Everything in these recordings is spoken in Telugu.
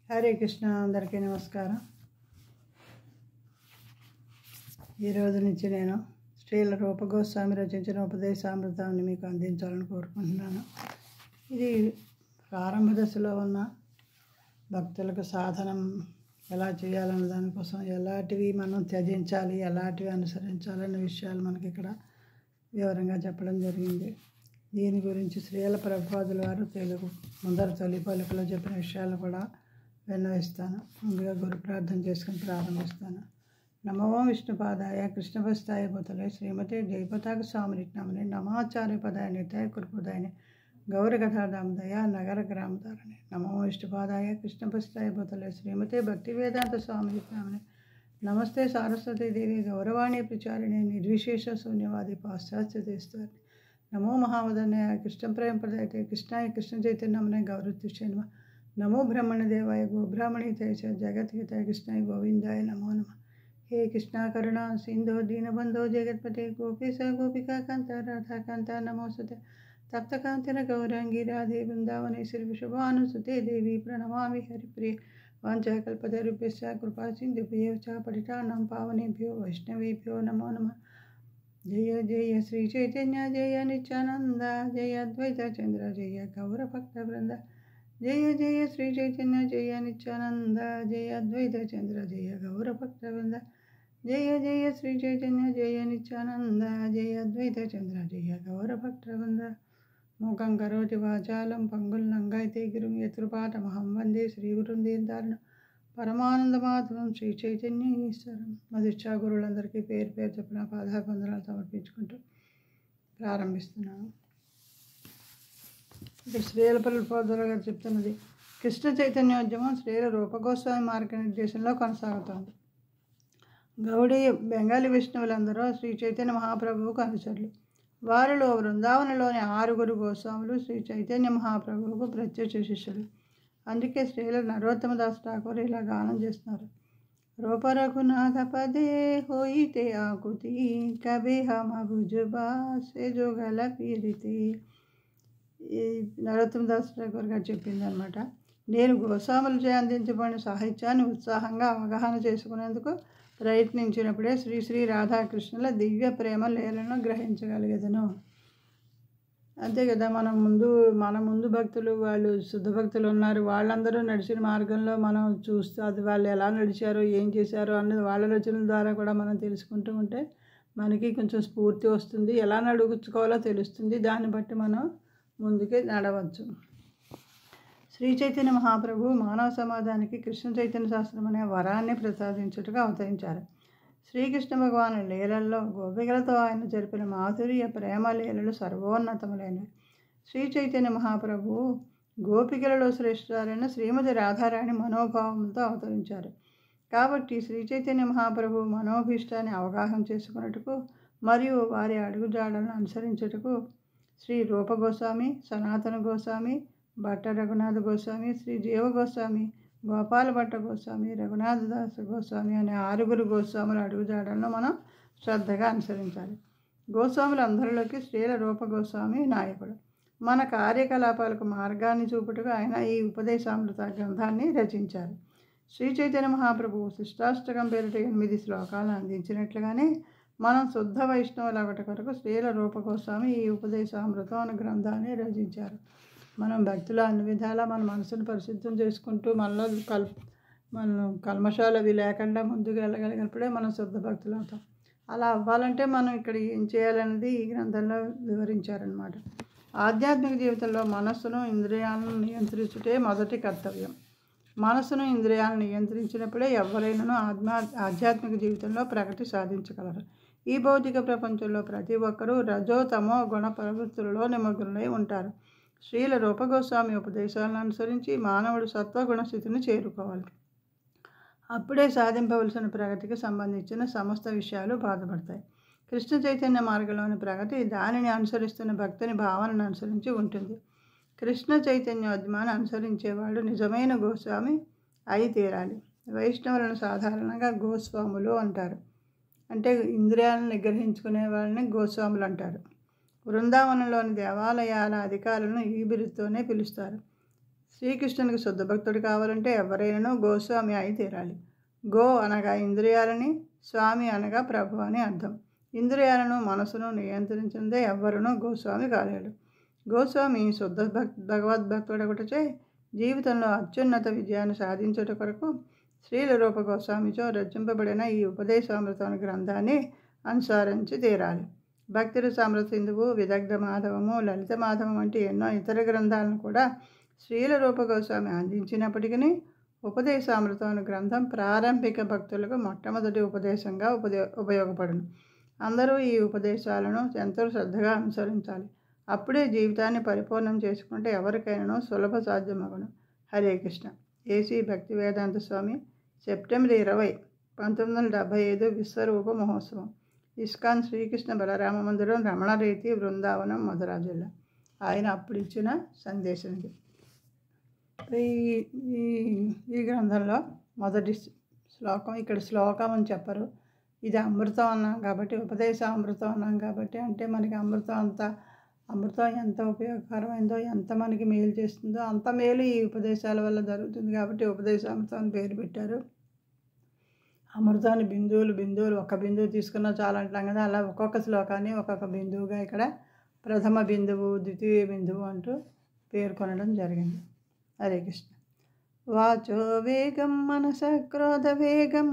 హరే కృష్ణ. అందరికీ నమస్కారం. ఈరోజు నుంచి నేను శ్రీల రూప గోస్వామి రచించిన ఉపదేశామృతాన్ని మీకు అందించాలని కోరుకుంటున్నాను. ఇది ప్రారంభ దశలో ఉన్న భక్తులకు సాధనం ఎలా చేయాలన్న దానికోసం ఎలాంటివి మనం త్యజించాలి, ఎలాంటివి అనుసరించాలనే విషయాలు మనకి ఇక్కడ వివరంగా చెప్పడం జరిగింది. దీని గురించి శ్రీల ప్రభుపాదుల వారు తొలి పలుకులో చెప్పిన విషయాలు కూడా విన్నవిస్తాను. ముందుగా గురు ప్రార్థన చేసుకుని ప్రారంభిస్తాను. నమో విష్ణుపాదాయ కృష్ణభస్తాయ భూతలే శ్రీమతి జయపతాక స్వామినిట్నామని నమాచార్య పదాయ నితాయ కురుపదాయని గౌరగధాదామదయ నగర గ్రామధారణి నమో విష్ణుపాదాయ కృష్ణభస్తాయ భూతలే శ్రీమతి భక్తి వేదాంత స్వామినిట్నామని నమస్తే సారస్వతీ దేవి గౌరవాణి ప్రచారిణి నిర్విశేష శూన్యవాది పాశ్చాత్య తీస్తారు. నమో మహావదనాయ కృష్ణ ప్రేమ ప్రదాయతే కృష్ణాయ కృష్ణ చైతన్యమనే గౌరవతిష్యన్మ నమో బ్రహ్మణ దేవాయ గోబ్రాహ్మణి తేజ జగద్హితాయ కృష్ణాయ గోవిందాయ నమో నమ. హే కృష్ణ కరుణ సింధో దీనబంధో జగత్పతే గోపీస గోపికా కాంత రాధాకాంత నమోస్తుతే తప్తకాంతిన గౌరాంగి రాధే బృందావనేశ్వరి విషభానుసుతే దేవి ప్రణమామి హరిప్రియ వాంఛాకల్పతరుభ్యశ్చ కృపా సింధుభ్యో చ పఠితానాం పావనేభ్యో వైష్ణవేభ్యో నమో నమః. జయ జయ శ్రీ చైతన్య జయ నిత్యానంద జయ అద్వైత చంద్ర జయ గౌర భక్త వృంద జయ జయ శ్రీ చైతన్య జయ నిత్యానంద జయ అద్వైత చంద్ర జయ గౌర భక్త వృంద జయ జయ శ్రీ చైతన్య జయ నిత్యానంద జయ అద్వైత చంద్ర జయ గౌర భక్త వృంద. మూకం కరోతి వాచాలం పంగుల్లంఘైతే గిరిం యత్కృపాతమహం వందే శ్రీ గురుం దీనదారిణం పరమానందమాధవం శ్రీ చైతన్య ఈశ్వరం. మా దీక్షా గురువులందరికీ పేరు పేరు చెప్పిన పాదాభివందనాలు సమర్పించుకుంటూ ప్రారంభిస్తున్నాను. ఇక్కడ శ్రీల ప్రభుపాదుల గారు చెప్తున్నది, కృష్ణ చైతన్యోద్యమం శ్రీల రూపగోస్వామి మార్గనిర్దేశంలో కొనసాగుతోంది. గౌడీ బెంగాలీ విష్ణువులందరూ శ్రీ చైతన్య మహాప్రభువుకు అనుచరులు. వారిలో బృందావనంలోని 6 గోస్వాములు శ్రీ చైతన్య మహాప్రభువుకు ప్రత్యక్ష శిష్యులు. అందుకే శ్రీల నరోత్తమ దాస్ ఠాకూర్ ఇలా గానం చేస్తున్నారు. రూప రఘునాథ పదే హోయితే ఆకుతి కబే హమ భుజబా సే జోగల పీరితి. ఈ నరోత్తమ దాస్ ఠాకూర్ గారు చెప్పింది అనమాట. నేను గోస్వాములచే అందించబడిన సాహిత్యాన్ని ఉత్సాహంగా అవగాహన చేసుకునేందుకు ప్రయత్నించినప్పుడే శ్రీ శ్రీ రాధాకృష్ణుల దివ్య ప్రేమ లీలను గ్రహించగలిగేదను. అంతే కదా, మన ముందు భక్తులు, వాళ్ళు శుద్ధ భక్తులు ఉన్నారు. వాళ్ళందరూ నడిచిన మార్గంలో మనం చూస్తూ అది వాళ్ళు ఎలా నడిచారో ఏం చేశారో అన్నది వాళ్ళ రచనల ద్వారా కూడా మనం తెలుసుకుంటూ ఉంటే మనకి కొంచెం స్ఫూర్తి వస్తుంది. ఎలా నడుచుకోవాలో తెలుస్తుంది. దాన్ని బట్టి మనం ముందుకే నడవచ్చు. శ్రీ చైతన్య మహాప్రభు మానవ సమాజానికి కృష్ణ చైతన్య శాస్త్రం అనే వరాన్ని ప్రసాదించుటగా అవతరించారు. శ్రీకృష్ణ భగవాను లీలల్లో గోపికలతో ఆయన జరిపిన మాధుర్య ప్రేమ లీలలు సర్వోన్నతములైనవి. శ్రీ చైతన్య మహాప్రభు గోపికలలో శ్రేష్ఠురాలైన శ్రీమతి రాధారాణి మనోభావంతో అవతరించారు. కాబట్టి శ్రీ చైతన్య మహాప్రభు మనోభీష్టాన్ని అవగాహన చేసుకున్నట్టుకు మరియు వారి అడుగుజాడలను అనుసరించుటకు శ్రీ రూప గోస్వామి, సనాతన గోస్వామి, భట్ట రఘునాథ గోస్వామి, శ్రీ జీవ గోస్వామి, గోపాల భట్ట గోస్వామి, రఘునాథదాస గోస్వామి అనే 6 గోస్వాముల అడుగుజాడలను మనం శ్రద్ధగా అనుసరించాలి. గోస్వాముల అందరిలోకి శ్రీల రూప గోస్వామి నాయకుడు. మన కార్యకలాపాలకు మార్గాన్ని చూపుటకు ఆయన ఈ ఉపదేశామృత గ్రంథాన్ని రచించారు. శ్రీ చైతన్య మహాప్రభువు శిష్టాష్టకం పేరిట 8 శ్లోకాలను అందించినట్లుగానే మనం శుద్ధ వైష్ణవుల ఒకటి కొరకు శ్రీల రూప గోస్వామి ఈ ఉపదేశామృతం అనే గ్రంథాన్ని రచించారు. మనం భక్తులు అన్ని విధాలా మన మనసును పరిశుద్ధం చేసుకుంటూ మనలో కల్మషాలు అవి లేకుండా ముందుకు వెళ్ళగలిగినప్పుడే మనం శుద్ధ భక్తులు అవుతాం. అలా అవ్వాలంటే మనం ఇక్కడ ఏం చేయాలనేది ఈ గ్రంథంలో వివరించారనమాట. ఆధ్యాత్మిక జీవితంలో మనస్సును ఇంద్రియాలను నియంత్రించుటే మొదటి కర్తవ్యం. మనసును ఇంద్రియాలను నియంత్రించినప్పుడే ఎవరైనా ఆధ్యాత్మిక జీవితంలో ప్రగతి సాధించగలరు. ఈ భౌతిక ప్రపంచంలో ప్రతి ఒక్కరూ రజో తమో గుణ ప్రవృత్తులలో నిమగ్నులై ఉంటారు. శ్రీల రూపగోస్వామి ఉపదేశాలను అనుసరించి మానవుడు సత్వగుణ స్థితిని చేరుకోవాలి. అప్పుడే సాధింపవలసిన ప్రగతికి సంబంధించిన సమస్త విషయాలు బాధపడతాయి. కృష్ణ చైతన్య మార్గంలోని ప్రగతి దానిని అనుసరిస్తున్న భక్తుని భావనను అనుసరించి ఉంటుంది. కృష్ణ చైతన్యోద్యమాన్ని అనుసరించేవాడు నిజమైన గోస్వామి అయి తీరాలి. వైష్ణవులను సాధారణంగా గోస్వాములు అంటారు. అంటే ఇంద్రియాలను నిగ్రహించుకునే వాళ్ళని గోస్వాములు అంటారు. బృందావనంలోని దేవాలయాల అధికారులను ఈ బిరుదుతోనే పిలుస్తారు. శ్రీకృష్ణునికి శుద్ధ భక్తుడు కావాలంటే ఎవరైనా గోస్వామి అయి తీరాలి. గో అనగా ఇంద్రియాలని, స్వామి అనగా ప్రభు అని అర్థం. ఇంద్రియాలను మనసును నియంత్రించిందే ఎవ్వరునూ గోస్వామి కాలేడు. గోస్వామి శుద్ధ భగవద్భక్తుడొకటిచే జీవితంలో అత్యున్నత విజయాన్ని సాధించుట కొరకు శ్రీల రూప గోస్వామిచో రచింపబడిన ఈ ఉపదేశామృతం గ్రంథాన్ని అనుసరించి తీరాలి. భక్తి రసామృత సింధువు, విదగ్ధ మాధవము, లలిత మాధవం వంటి ఎన్నో ఇతర గ్రంథాలను కూడా శ్రీల రూప గోస్వామి అందించినప్పటికీ ఉపదేశామృతం గ్రంథం ప్రారంభిక భక్తులకు మొట్టమొదటి ఉపదేశంగా ఉపయోగపడును. అందరూ ఈ ఉపదేశాలను ఎంతో శ్రద్ధగా అనుసరించాలి. అప్పుడే జీవితాన్ని పరిపూర్ణం చేసుకుంటే ఎవరికైనా సులభ సాధ్యమగును. హరే కృష్ణ. ఏసీ భక్తి వేదాంత స్వామి, సెప్టెంబర్ 20, 1975 విశ్వరూప మహోత్సవం. ఇస్కాన్ శ్రీకృష్ణ బలరామ మందిరం, రమణరీతి, బృందావనం, మధురా జిల్లా. ఆయన అప్పుడు ఇచ్చిన సందేశం ఇది. ఈ గ్రంథంలో మొదటి శ్లోకం, ఇక్కడ శ్లోకం అని చెప్పరు, ఇది అమృతం అన్నాం కాబట్టి, ఉపదేశ అమృతం అన్నాం కాబట్టి, అంటే మనకి అమృతం ఎంత ఉపయోగకరమైందో, ఎంత మనకి మేలు చేస్తుందో అంత మేలు ఈ ఉపదేశాల వల్ల జరుగుతుంది కాబట్టి ఉపదేశామృతం అని పేరు పెట్టారు. అమృతాన్ని బిందువులు ఒక బిందువు తీసుకున్నా చాలా అంటాం కదా, అలా ఒక్కొక్క శ్లోకాన్ని ఒక్కొక్క బిందువుగా ఇక్కడ ప్రథమ బిందువు, ద్వితీయ బిందువు అంటూ పేర్కొనడం జరిగింది. హరే కృష్ణ. వాచో వేగం మనస క్రోధ వేగం,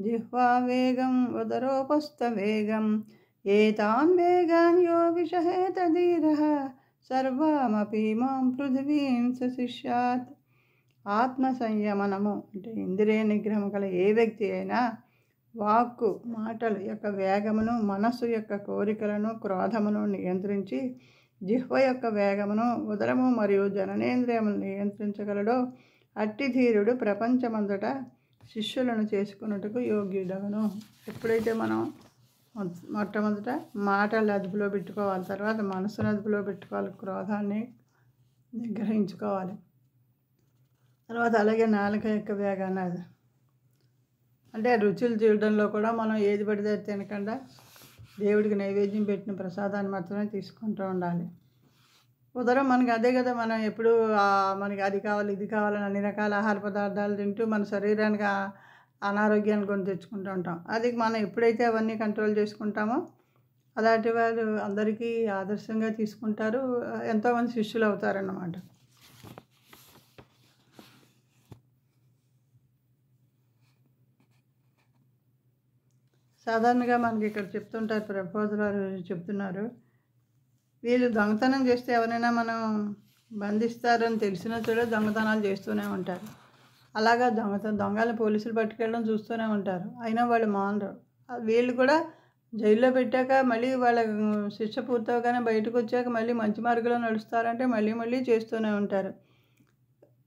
జిహ్వా వేగం ఉదరోపస్థ వేగం, ఏతాన్ వేగాన్ యో విషహేత ధీరః, సర్వామపి మాం పృథివీం సశిష్యాత్. ఆత్మ సంయమనము అంటే ఇంద్రియ నిగ్రహం గల ఏ వ్యక్తి అయినా వాక్కు మాటల యొక్క వేగమును, మనస్సు యొక్క కోరికలను, క్రోధమును నియంత్రించి జిహ్వ యొక్క వేగమును, ఉదరము మరియు జననేంద్రియమును నియంత్రించగలడో అట్టి ధీరుడు ప్రపంచమంతట శిష్యులను చేసుకున్నట్టుకు యోగ్యుడగను. ఎప్పుడైతే మనం మొట్టమొదట మాటలు అదుపులో పెట్టుకోవాలి, తర్వాత మనసును అదుపులో పెట్టుకోవాలి, క్రోధాన్ని నిగ్రహించుకోవాలి, తర్వాత అలాగే నాలుక యొక్క వేగాన్ని అంటే రుచులు చూడడంలో కూడా మనం ఏది పడితే తినకుండా దేవుడికి నైవేద్యం పెట్టిన ప్రసాదాన్ని మాత్రమే తీసుకుంటూ ఉండాలి. ఉదరం మనకి అదే కదా, మనం ఎప్పుడు మనకి అది కావాలి ఇది కావాలని అన్ని రకాల ఆహార పదార్థాలు తింటూ మన శరీరానికి అనారోగ్యాన్ని కొని తెచ్చుకుంటూ ఉంటాం. అది మనం ఎప్పుడైతే అవన్నీ కంట్రోల్ చేసుకుంటామో అలాంటి వాళ్ళు అందరికీ ఆదర్శంగా తీసుకుంటారు, ఎంతోమంది శిష్యులు అవుతారన్నమాట. సాధారణంగా మనకి ఇక్కడ చెప్తుంటారు, ప్రభుపాదులు వారు చెప్తున్నారు, వీళ్ళు దొంగతనం చేస్తే ఎవరైనా మనం బంధిస్తారని తెలిసినా కూడా దొంగతనాలు చేస్తూనే ఉంటారు. అలాగా దొంగలు పోలీసులు పట్టుకెళ్ళడం చూస్తూనే ఉంటారు, అయినా వాళ్ళు మానరు. వీళ్ళు కూడా జైల్లో పెట్టాక మళ్ళీ వాళ్ళ శిక్ష పూర్తవగానే బయటకు వచ్చాక మళ్ళీ మంచి మార్గంలో నడుస్తారంటే మళ్ళీ చేస్తూనే ఉంటారు.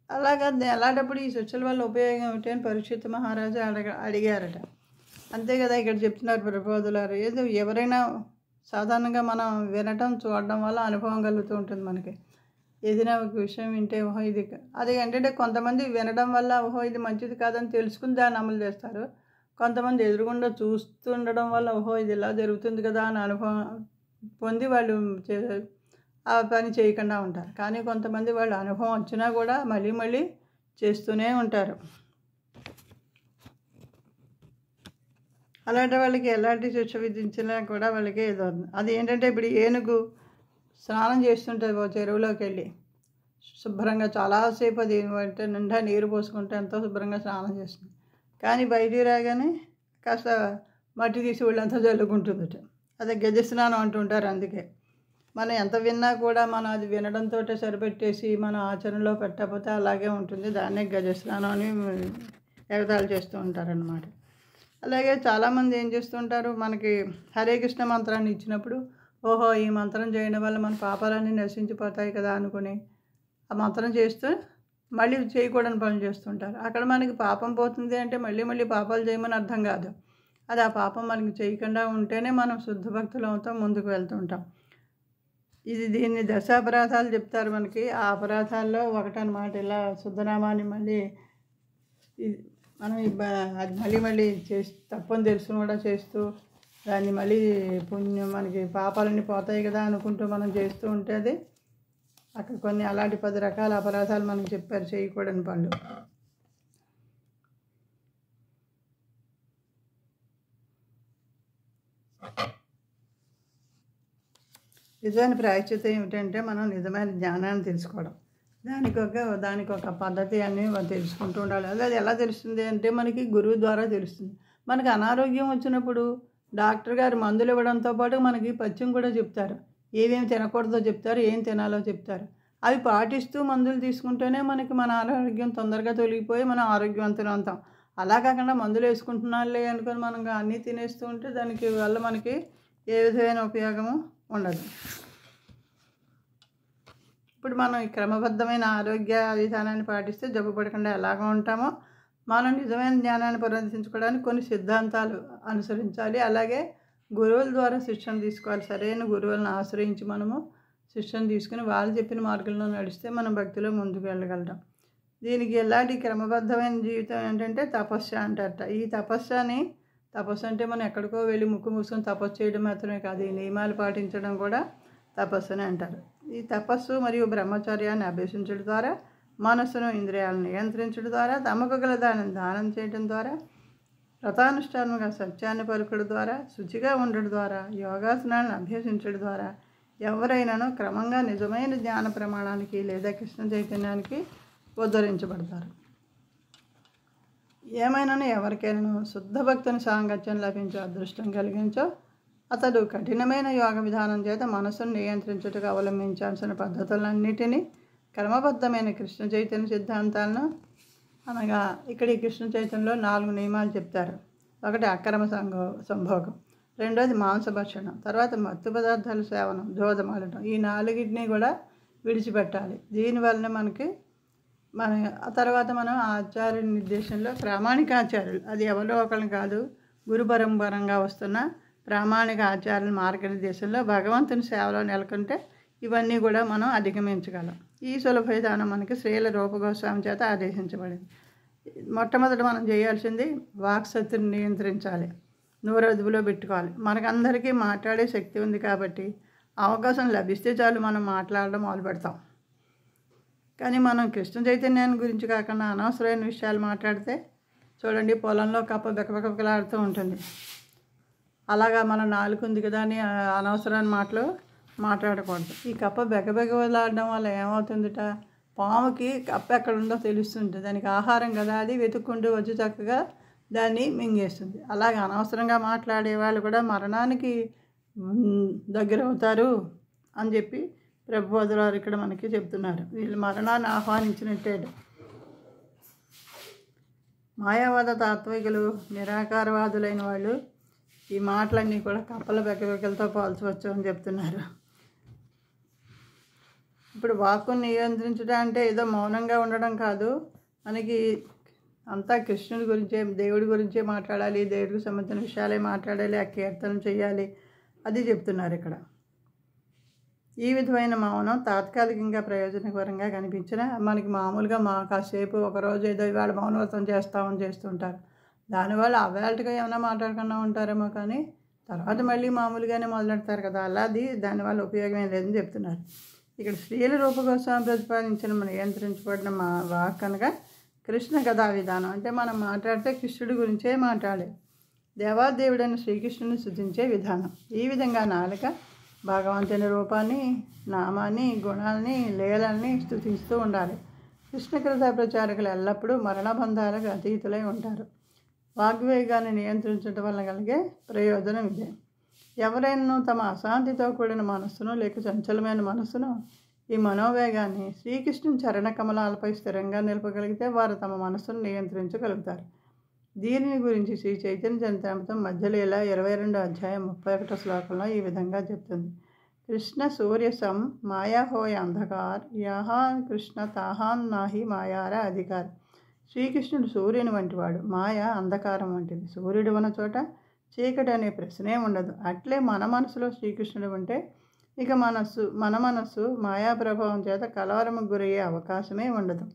అలాంటప్పుడు ఈ శిక్షల వల్ల ఉపయోగం ఏమిటి అని పరీక్షిత్ మహారాజు అడిగారట. అంతే కదా ఇక్కడ చెప్తున్నారు ప్రభుపాదులు వారు. ఏదో ఎవరైనా సాధారణంగా మనం వినటం చూడడం వల్ల అనుభవం కలుగుతూ ఉంటుంది మనకి. ఏదైనా ఒక విషయం వింటే ఓహో ఇది అది ఏంటంటే కొంతమంది వినడం వల్ల ఓహో ఇది మంచిది కాదని తెలుసుకుని దాన్ని అమలు చేస్తారు. కొంతమంది ఎదురుగుండా చూస్తుండడం వల్ల ఓహో ఇది ఇలా జరుగుతుంది కదా అని అనుభవం పొంది వాళ్ళు ఆ పని చేయకుండా ఉంటారు. కానీ కొంతమంది వాళ్ళు అనుభవం వచ్చినా కూడా మళ్ళీ చేస్తూనే ఉంటారు. అలాంటి వాళ్ళకి ఎలాంటి శిక్ష విధించినా కూడా వాళ్ళకి ఏదో అది ఏంటంటే, ఇప్పుడు ఏనుగు స్నానం చేస్తుంటుంది చెరువులోకి వెళ్ళి శుభ్రంగా చాలాసేపు అది నిండా నీరు పోసుకుంటే ఎంతో శుభ్రంగా స్నానం చేస్తుంది. కానీ బయటికి రాగానే కాస్త మట్టి తీసి వాళ్ళంతా జల్లుకుంటుందట. అదే గజ స్నానం అంటుంటారు. అందుకే మనం ఎంత విన్నా కూడా మనం అది వినడంతో సరిపెట్టేసి మన ఆచరణలో పెట్టకపోతే అలాగే ఉంటుంది. దాన్నే గజ స్నానం అని ఎగతాళి చేస్తూ ఉంటారన్నమాట. అలాగే చాలామంది ఏం చేస్తుంటారు, మనకి హరే కృష్ణ మంత్రాన్ని ఇచ్చినప్పుడు ఓహో ఈ మంత్రం చేయడం వల్ల మన పాపాలన్నీ నశించిపోతాయి కదా అనుకుని ఆ మంత్రం చేస్తూ మళ్ళీ చేయకూడని పనులు చేస్తుంటారు. అక్కడ మనకి పాపం పోతుంది అంటే మళ్ళీ పాపాలు చేయమని అర్థం కాదు. అది ఆ పాపం మనకి చేయకుండా ఉంటేనే మనం శుద్ధ భక్తులు అవుతాం, ముందుకు వెళ్తుంటాం. దీన్ని దశాపరాధాలు చెప్తారు మనకి. ఆ అపరాధాల్లో ఒకటనమాట. ఇలా శుద్ధనామాన్ని మళ్ళీ మనం అది మళ్ళీ చేసి తప్పని తెలుసుకుని కూడా చేస్తూ దాన్ని మళ్ళీ పుణ్యం మనకి పాపాలన్నీ పోతాయి కదా అనుకుంటూ మనం చేస్తూ ఉంటే అది అక్కడ కొన్ని అలాంటి 10 రకాల అపరాధాలు మనకు చెప్పారు, చేయకూడని పనులు. నిజమైన ప్రాయశ్చిత్తం ఏమిటంటే మనం నిజమైన జ్ఞానాన్ని తెలుసుకోవడం. దానికి ఒక పద్ధతి అని మనం తెలుసుకుంటూ ఉండాలి. అది ఎలా తెలుస్తుంది అంటే మనకి గురువు ద్వారా తెలుస్తుంది. మనకి అనారోగ్యం వచ్చినప్పుడు డాక్టర్ గారు మందులు ఇవ్వడంతో పాటు మనకి పథ్యం కూడా చెప్తారు. ఏమేమి తినకూడదో చెప్తారు, ఏం తినాలో చెప్తారు. అవి పాటిస్తూ మందులు తీసుకుంటేనే మనకి మన అనారోగ్యం తొందరగా తొలగిపోయి మనం ఆరోగ్యవంతులు అవుతాం. అలా కాకుండా మందులు వేసుకుంటున్నానులే అనుకొని మనం అన్నీ తినేస్తూ ఉంటే దానికి వల్ల మనకి ఏ విధమైన ఉపయోగము ఉండదు. ఇప్పుడు మనం ఈ క్రమబద్ధమైన ఆరోగ్య విధానాన్ని పాటిస్తే జబ్బు పడకుండా ఎలాగ ఉంటామో మనం నిజమైన జ్ఞానాన్ని పరిరక్షించుకోవడానికి కొన్ని సిద్ధాంతాలు అనుసరించాలి. అలాగే గురువుల ద్వారా శిక్షణ తీసుకోవాలి. సరైన గురువులను ఆశ్రయించి మనము శిక్షణ తీసుకుని వాళ్ళు చెప్పిన మార్గంలో నడిస్తే మనం భక్తిలో ముందుకు వెళ్ళగలుగుతాం. దీనికి ఎలాంటి క్రమబద్ధమైన జీవితం ఏంటంటే తపస్సు అంటారట. ఈ తపస్సు అంటే మనం ఎక్కడికో వెళ్ళి ముక్కు మూసుకొని తపస్సు చేయడం మాత్రమే కాదు, ఈ నియమాలు పాటించడం కూడా తపస్సు అని అంటారు. ఈ తపస్సు మరియు బ్రహ్మచర్యాన్ని అభ్యసించడం ద్వారా, మనస్సును ఇంద్రియాలను నియంత్రించడం ద్వారా, తమకు గల దానిని దానం చేయడం ద్వారా, వ్రతానుష్ఠానంగా సత్యాన్ని పలుకడం ద్వారా, శుచిగా ఉండడం ద్వారా, యోగాసనాలను అభ్యసించడం ద్వారా ఎవరైనాను క్రమంగా నిజమైన జ్ఞాన ప్రమాణానికి లేదా కృష్ణ చైతన్యానికి ఉద్ధరించబడతారు. ఏమైనాను ఎవరికైనా శుద్ధ భక్తుని సాంగత్యం లభించో అదృష్టం కలిగించో అతడు కఠినమైన యోగ విధానం చేత మనసును నియంత్రించుటకు అవలంబించాల్సిన పద్ధతులన్నిటినీ క్రమబద్ధమైన కృష్ణ చైతన్య సిద్ధాంతాలను అనగా ఇక్కడ ఈ కృష్ణ చైతన్యంలో 4 నియమాలు చెప్తారు. ఒకటి అక్రమ సంభోగం, రెండోది మాంసభక్షణం, తర్వాత మత్తు పదార్థాల సేవనం, జోదమాడటం. ఈ 4టిని కూడా విడిచిపెట్టాలి. దీనివల్ల మనకి ఆ తర్వాత మనం ఆచార్య నిర్దేశంలో ప్రామాణిక ఆచార్యులు, అది ఎవరో ఒకరిని కాదు, గురు పరంపరంగా వస్తున్న ప్రామాణిక ఆచార్యుల మార్గనిర్దేశంలో భగవంతుని సేవలో నెలకొంటే ఇవన్నీ కూడా మనం అధిగమించగలం. ఈ సులభ విధానం మనకి శ్రీల రూపగోస్వామి చేత ఆదేశించబడింది. మొట్టమొదట మనం చేయాల్సింది వాక్శక్తిని నియంత్రించాలి, నోరు అదుపులో పెట్టుకోవాలి. మనకందరికీ మాట్లాడే శక్తి ఉంది కాబట్టి అవకాశం లభిస్తే చాలు మనం మాట్లాడడం మొదలు పెడతాం. కానీ మనం కృష్ణ చైతన్యాన్ని గురించి కాకుండా అనవసరమైన విషయాలు మాట్లాడితే చూడండి, పొలంలో కప్ప బెకబెకలాడుతూ ఉంటుంది. అలాగా మన నాలుక ఉంది కదా అని అనవసరమైన మాటలు మాట్లాడకూడదు. ఈ కప్ప బెకబెకలాడడం వల్ల ఏమవుతుందిట, పాముకి కప్ప ఎక్కడ ఉందో తెలుస్తుంది. దానికి ఆహారం కదా, అది వెతుక్కుంటూ వచ్చి చక్కగా దాన్ని మింగేస్తుంది. అలాగే అనవసరంగా మాట్లాడే వాళ్ళు కూడా మరణానికి దగ్గర అవుతారు అని చెప్పి ప్రభుపాదులు వారు ఇక్కడ మనకి చెప్తున్నారు. వీళ్ళు మరణాన్ని ఆహ్వానించినట్టే. మాయావాద తాత్వికులు, నిరాకారవాదులైన వాళ్ళు ఈ మాటలన్నీ కూడా కప్పల బెకబెకలతో పోల్చవచ్చు అని చెప్తున్నారు. ఇప్పుడు వాక్కును నియంత్రించడం అంటే ఏదో మౌనంగా ఉండడం కాదు, మనకి అంతా కృష్ణుడి గురించే, దేవుడి గురించే మాట్లాడాలి, దేవుడికి సంబంధించిన విషయాలే మాట్లాడాలి, ఆ కీర్తనం చేయాలి, అది చెప్తున్నారు ఇక్కడ. ఈ విధమైన మౌనం తాత్కాలికంగా ప్రయోజనకరంగా కనిపించినా మనకి మామూలుగా కాసేపు ఒకరోజు ఏదో ఇవాళ మౌనవ్రతం చేస్తామని చేస్తుంటారు. దానివల్ల అవేళగా ఏమైనా మాట్లాడకుండా ఉంటారేమో, కానీ తర్వాత మళ్ళీ మామూలుగానే మొదలెడతారు కదా, అలాది దానివల్ల ఉపయోగమే లేదని చెప్తున్నారు. ఇక్కడ శ్రీల రూపగోస్వామి ప్రతిపాదించిన నియంత్రించబడిన వాక్ అనగా కృష్ణ కథా విధానం. అంటే మనం మాట్లాడితే కృష్ణుడి గురించే మాట్లాడే, దేవాదేవుడైన శ్రీకృష్ణుని స్తుతించే విధానం. ఈ విధంగా నాలుక భగవంతుని రూపాన్ని, నామాన్ని, గుణాలని, లీలల్ని స్తుతిస్తూ ఉండాలి. కృష్ణకథా ప్రచారకులు ఎల్లప్పుడూ మరణబంధాలకు అతీతులై ఉంటారు. వాగ్వేగాన్ని నియంత్రించడం వల్ల కలిగే ప్రయోజనం ఇదే. ఎవరైనా తమ అశాంతితో కూడిన మనస్సును లేక చంచలమైన మనస్సును, ఈ మనోవేగాన్ని శ్రీకృష్ణుని చరణ కమలాలపై స్థిరంగా నిలపగలిగితే వారు తమ మనస్సును నియంత్రించగలుగుతారు. దీనిని గురించి శ్రీ చైతన్య చరితామృతం మధ్యలీల 22వ అధ్యాయం 31వ శ్లోకంలో ఈ విధంగా చెప్తుంది. కృష్ణ సూర్యసం మాయా హోయ అంధకార్ యహా కృష్ణ తాహాన్ నాహి మాయార అధికార్. శ్రీకృష్ణుడు సూర్యుని వంటివాడు, మాయ అంధకారం వంటిది. సూర్యుడు ఉన్న చోట చీకటి అనే ప్రశ్నే ఉండదు. అట్లే మన మనసులో శ్రీకృష్ణుడు ఉంటే ఇక మన మనస్సు మాయా ప్రభావం చేత కలవరముకు గురయ్యే అవకాశమే ఉండదు.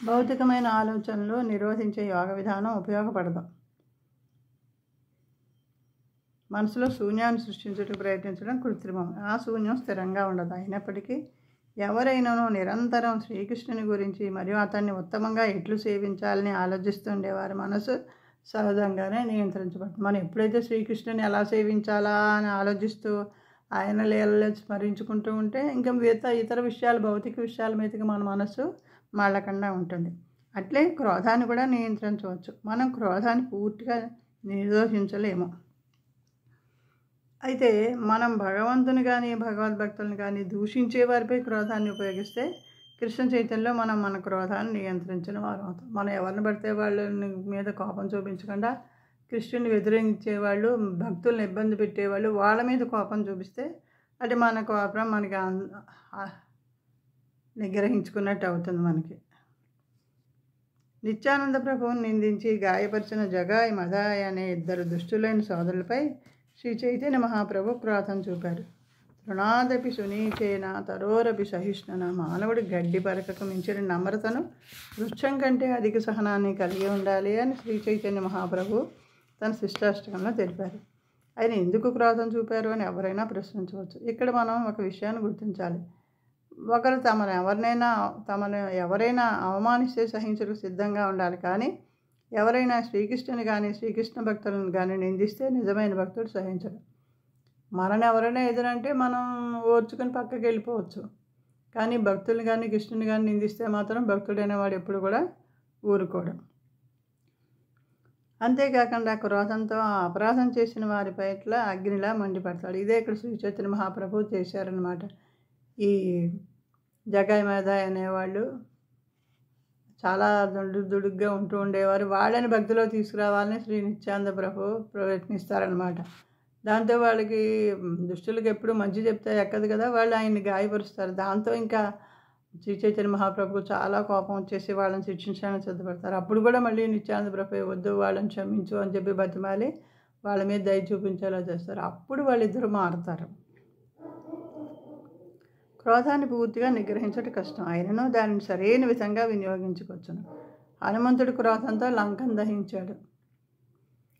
భౌతికమైన ఆలోచనలు నిరోధించే యోగ విధానం ఉపయోగపడదు. మనసులో శూన్యాన్ని సృష్టించడానికి ప్రయత్నించడం కృత్రిమం. ఆ శూన్యం స్థిరంగా ఉండదు. అయినప్పటికీ ఎవరైనానో నిరంతరం శ్రీకృష్ణుని గురించి మరియు అతన్ని ఉత్తమంగా ఎట్లు సేవించాలని ఆలోచిస్తుండేవారి మనసు సహజంగానే నియంత్రించబడుతుంది. మనం ఎప్పుడైతే శ్రీకృష్ణుని ఎలా సేవించాలా అని ఆలోచిస్తూ ఆయన లీలలు స్మరించుకుంటూ ఉంటే ఇంకా ఇతర విషయాలు, భౌతిక విషయాల మీదకి మన మనసు మళ్ళకుండా ఉంటుంది. అట్లే క్రోధాన్ని కూడా నియంత్రించవచ్చు. మనం క్రోధాన్ని పూర్తిగా నిర్దోషించలేము. అయితే మనం భగవంతుని కానీ భగవద్భక్తులను కానీ దూషించే వారిపై క్రోధాన్ని ఉపయోగిస్తే కృష్ణ చైతన్యంలో మనం మన క్రోధాన్ని నియంత్రించిన వారు అవుతాం. మనం ఎవరిని పడితే వాళ్ళ మీద కోపం చూపించకుండా కృష్ణుని వ్యతిరేకించేవాళ్ళు, భక్తులను ఇబ్బంది పెట్టేవాళ్ళు వాళ్ళ మీద కోపం చూపిస్తే అది మన కోపం మనకి నిగ్రహించుకున్నట్టు అవుతుంది. మనకి నిత్యానంద ప్రభువుని నిందించి గాయపరిచిన జగాయ్ మదాయ్ అనే ఇద్దరు దుష్టులైన సోదరులపై శ్రీ చైతన్య మహాప్రభు క్రోధం చూపారు. తృణాదపి సునీచేన తరోరపి సహిష్ణున, మానవుడి గడ్డి పరకకు మించిన నమ్రతను, వృక్షం కంటే అధిక సహనాన్ని కలిగి ఉండాలి అని శ్రీ చైతన్య మహాప్రభు తన శిష్టాష్టకంలో తెలిపారు. ఆయన ఎందుకు క్రోధం చూపారు అని ఎవరైనా ప్రశ్నించవచ్చు. ఇక్కడ మనం ఒక విషయాన్ని గుర్తించాలి. ఒకరు తమను ఎవరైనా అవమానిస్తే సహించకు సిద్ధంగా ఉండాలి. కానీ ఎవరైనా శ్రీకృష్ణుని కానీ శ్రీకృష్ణ భక్తులను కానీ నిందిస్తే నిజమైన భక్తుడు సహించడు. మనని ఎవరైనా ఎదురంటే మనం ఓర్చుకొని పక్కకి వెళ్ళిపోవచ్చు. కానీ భక్తుల్ని కానీ కృష్ణుని కానీ నిందిస్తే మాత్రం భక్తుడైన వాడు ఎప్పుడు కూడా ఊరుకోడు. అంతేకాకుండా క్రోధంతో అపరాధం చేసిన వారి పట్ల అగ్నిలా మండిపడతాడు. ఇదే ఇక్కడ శ్రీ చైతన్య మహాప్రభు చేశారనమాట. ఈ జగాయ్ మదాయ్ అనేవాళ్ళు చాలా దుడుగ్గా ఉంటూ ఉండేవారు. వాళ్ళని భక్తిలో తీసుకురావాలని శ్రీ నిత్యానంద ప్రభు ప్రయత్నిస్తారనమాట. దాంతో వాళ్ళకి దుష్టులకు ఎప్పుడు మంచి చెప్తే ఎక్కదు కదా, వాళ్ళు ఆయన్ని గాయపరుస్తారు. దాంతో ఇంకా శ్రీ చైతన్య మహాప్రభు చాలా కోపం వచ్చేసి వాళ్ళని శిక్షించడానికి సిద్ధపడతారు. అప్పుడు కూడా మళ్ళీ నిత్యానంద ప్రభు వద్దు వాళ్ళని క్షమించు అని చెప్పి బతిమాలి వాళ్ళ మీద దయ చూపించేలా చేస్తారు. అప్పుడు వాళ్ళిద్దరూ మారుతారు. క్రోధాన్ని పూర్తిగా నిగ్రహించడం కష్టం, అయినను దానిని సరైన విధంగా వినియోగించుకోవచ్చును. హనుమంతుడు క్రోధంతో లంకను దహించాడు.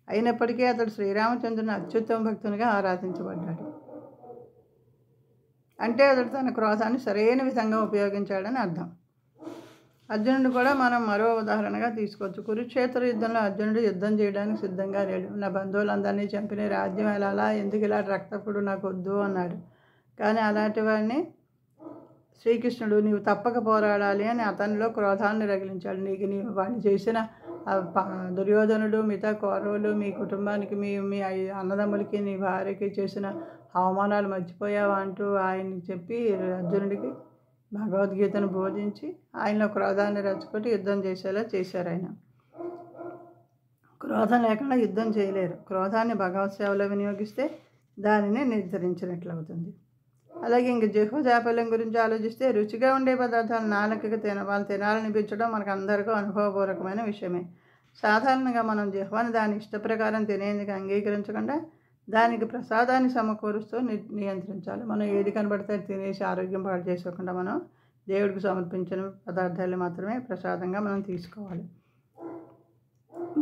అయినప్పటికీ అతడు శ్రీరామచంద్రుని అత్యుత్తమ భక్తునిగా ఆరాధించబడ్డాడు. అంటే అతడు తన క్రోధాన్ని సరైన విధంగా ఉపయోగించాడని అర్థం. అర్జునుడు కూడా మనం మరో ఉదాహరణగా తీసుకోవచ్చు. కురుక్షేత్ర యుద్ధంలో అర్జునుడు యుద్ధం చేయడానికి సిద్ధంగా లేడు. నా బంధువులందరినీ చంపిన రాజ్యం ఎలా ఎందుకు ఇలా రక్తపుడు నాకు వద్దు అన్నాడు. కానీ అలాంటి వాడిని శ్రీకృష్ణుడు నీవు తప్పక పోరాడాలి అని అతనిలో క్రోధాన్ని రగిలించాడు. నీవు వాడిని చేసిన దుర్యోధనుడు, మిగతా కౌరవులు, మీ కుటుంబానికి, మీ అన్నదమ్ములకి, నీ భార్యకి చేసిన అవమానాలు మర్చిపోయావా అంటూ ఆయనకి చెప్పి అర్జునుడికి భగవద్గీతను బోధించి ఆయనలో క్రోధాన్ని రెచ్చగొట్టి యుద్ధం చేసేలా చేశారు. ఆయన క్రోధం లేకుండా యుద్ధం చేయలేరు. క్రోధాన్ని భగవత్ సేవలో వినియోగిస్తే దానిని నిర్ధరించినట్లు అవుతుంది. అలాగే ఇంక జిహ్వ చాపల్యం గురించి ఆలోచిస్తే రుచిగా ఉండే పదార్థాలు నాలుకకి తినాలనిపించడం మనకు అందరికీ అనుభవపూర్వకమైన విషయమే. సాధారణంగా మనం జిహ్వని దాని ఇష్టప్రకారం తినేందుకు అంగీకరించకుండా దానికి ప్రసాదాన్ని సమకూరుస్తూ నియంత్రించాలి. మనం ఏది కనబడితే తినేసి ఆరోగ్యం పాడు చేసుకోకుండా మనం దేవుడికి సమర్పించిన పదార్థాలు మాత్రమే ప్రసాదంగా మనం తీసుకోవాలి.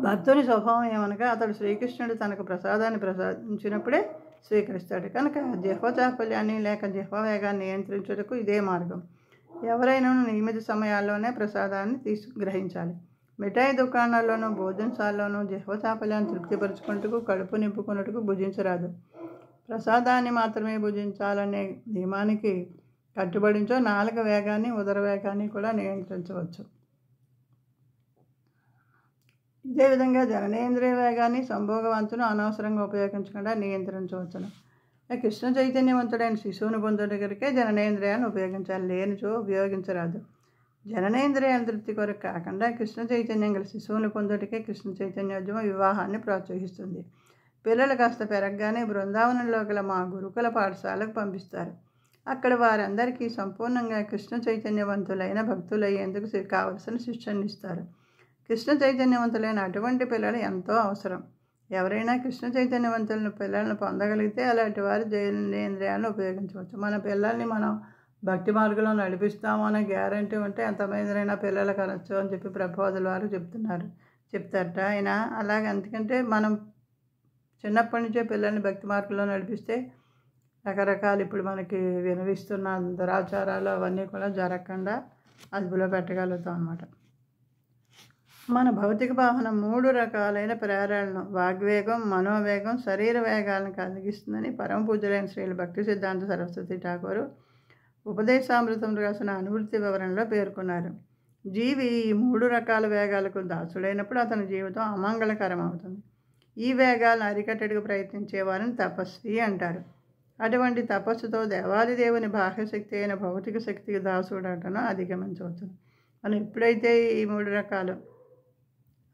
భక్తుని స్వభావం ఏమనగా అతడు శ్రీకృష్ణుడు తనకు ప్రసాదాన్ని ప్రసాదించినప్పుడే స్వీకరిస్తాడు. కనుక జిహ్వ చాపల్యాన్ని లేక జిహ్వ వేగాన్ని నియంత్రించుటకు ఇదే మార్గం. ఎవరైనా నియమిత సమయాల్లోనే ప్రసాదాన్ని గ్రహించాలి. మిఠాయి దుకాణాల్లోనూ భోజనశాలలోనూ జిహ్వ చాపల్యాన్ని తృప్తిపరుచుకుంటూ కడుపు నింపుకున్నట్టుకు భుజించరాదు. ప్రసాదాన్ని మాత్రమే భుజించాలనే నియమానికి కట్టుబడించో నాలుక వేగాన్ని ఉదర వేగాన్ని కూడా నియంత్రించవచ్చు. ఇదే విధంగా జననేంద్రియ వేగాన్ని సంభోగవంతును అనవసరంగా ఉపయోగించకుండా నియంత్రించవచ్చును. కృష్ణ చైతన్యవంతుడైన శిశువుని పొందుటకే జననేంద్రియాలను ఉపయోగించాలి, లేనిచో ఉపయోగించరాదు. జననేంద్రియాల తృప్తి కొరకు కాకుండా కృష్ణ చైతన్యం గల శిశువుని పొందుటకే కృష్ణ చైతన్యోద్యమ వివాహాన్ని ప్రోత్సహిస్తుంది. పిల్లలు కాస్త పెరగగానే బృందావనంలో గల మా గురుకుల పాఠశాలకు పంపిస్తారు. అక్కడ వారందరికీ సంపూర్ణంగా కృష్ణ చైతన్యవంతులైన భక్తులయ్యేందుకు కావలసిన శిక్షణ ఇస్తారు. కృష్ణ చైతన్యవంతులైన అటువంటి పిల్లలు ఎంతో అవసరం. ఎవరైనా కృష్ణ చైతన్యవంతులను పిల్లలను పొందగలిగితే అలాంటి వారు జైనేంద్రియాలను ఉపయోగించవచ్చు. మన పిల్లల్ని మనం భక్తి మార్గంలో నడిపిస్తాము అనే గ్యారంటీ ఉంటే ఎంతమందినైనా పిల్లలకు అనొచ్చు అని చెప్పి ప్రబోధుల వారు చెప్తారట ఆయన. అలాగే ఎందుకంటే మనం చిన్నప్పటి నుంచే పిల్లల్ని భక్తి మార్గంలో నడిపిస్తే రకరకాలు ఇప్పుడు మనకి వినవిస్తున్న దురాచారాలు అవన్నీ కూడా జరగకుండా అదుపులో పెట్టగలుగుతాం అన్నమాట. మన భౌతిక భావన 3 రకాలైన ప్రేరణను వాగ్వేగం, మనోవేగం, శరీర వేగాలను కలిగిస్తుందని పరమ పూజ్యులైన శ్రీల భక్తి సిద్ధాంత సరస్వతి ఠాకూరు ఉపదేశామృతం రాసిన అనువృత్తి వివరణలో పేర్కొన్నారు. జీవి ఈ 3 రకాల వేగాలకు దాసుడైనప్పుడు అతని జీవితం అమంగళకరం అవుతుంది. ఈ వేగాలను అరికట్టడానికి ప్రయత్నించే వారిని తపస్వి అంటారు. అటువంటి తపస్సుతో దేవాదిదేవుని బాహ్యశక్తి అయిన భౌతిక శక్తికి దాసుడటను అధిగమించవచ్చు. మనం ఎప్పుడైతే ఈ 3 రకాలు